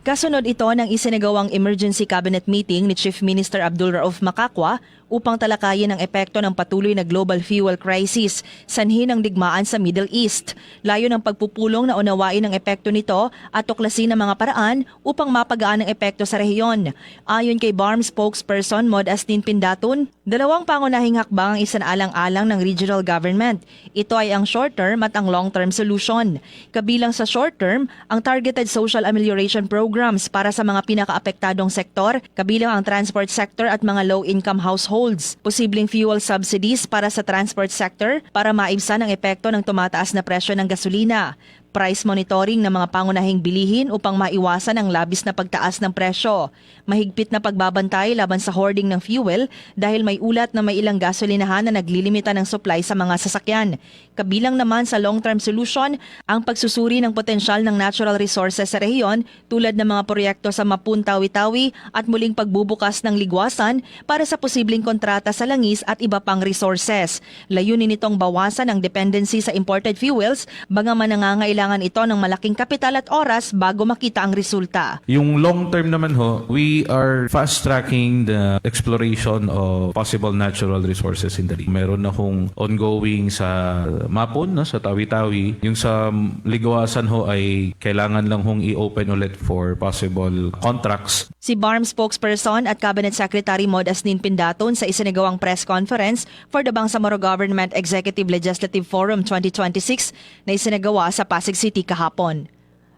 Kasunod ito ng isinagawang emergency cabinet meeting ni Chief Minister Abdul Rauf Makakwa upang talakayin ang epekto ng patuloy na global fuel crisis, sanhi ng digmaan sa Middle East. Layo ng pagpupulong na unawain ang epekto nito at tuklasin ang mga paraan upang mapagaan ang epekto sa rehiyon. Ayon kay BARM spokesperson Mod Astin Pindatun, dalawang pangunahing hakbang ang isinaalang-alang ng regional government. Ito ay ang short-term at ang long-term solution. Kabilang sa short-term, ang Targeted Social Amelioration Programs para sa mga pinakaapektadong sektor, kabilang ang transport sector at mga low-income households. Posibleng fuel subsidies para sa transport sector para maibsan ang epekto ng tumataas na presyo ng gasolina. Price monitoring ng mga pangunahing bilihin upang maiwasan ang labis na pagtaas ng presyo. Mahigpit na pagbabantay laban sa hoarding ng fuel dahil may ulat na may ilang gasolinahan na naglilimita ng supply sa mga sasakyan. Kabilang naman sa long-term solution ang pagsusuri ng potensyal ng natural resources sa rehiyon tulad ng mga proyekto sa Mapun Tawi-Tawi at muling pagbubukas ng ligwasan para sa posibleng kontrata sa langis at iba pang resources. Layunin nitong bawasan ang dependency sa imported fuels bagaman nangangailangan ito ng malaking kapital at oras bago makita ang resulta. Yung long term naman ho, we are fast tracking the exploration of possible natural resources in the region. Meron na hong ongoing sa Mapon, no, sa Tawi-Tawi. Yung sa Ligwasan ho ay kailangan lang hong i-open ulit for possible contracts. Si BARM spokesperson at Cabinet Secretary Mod Astin Pindatun sa isinagawang press conference for the Bangsamoro Government Executive Legislative Forum 2026 na isinagawa sa Pasig City kahapon.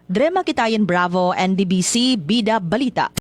Drema Kitayan Bravo, NDBC, Bida Balita.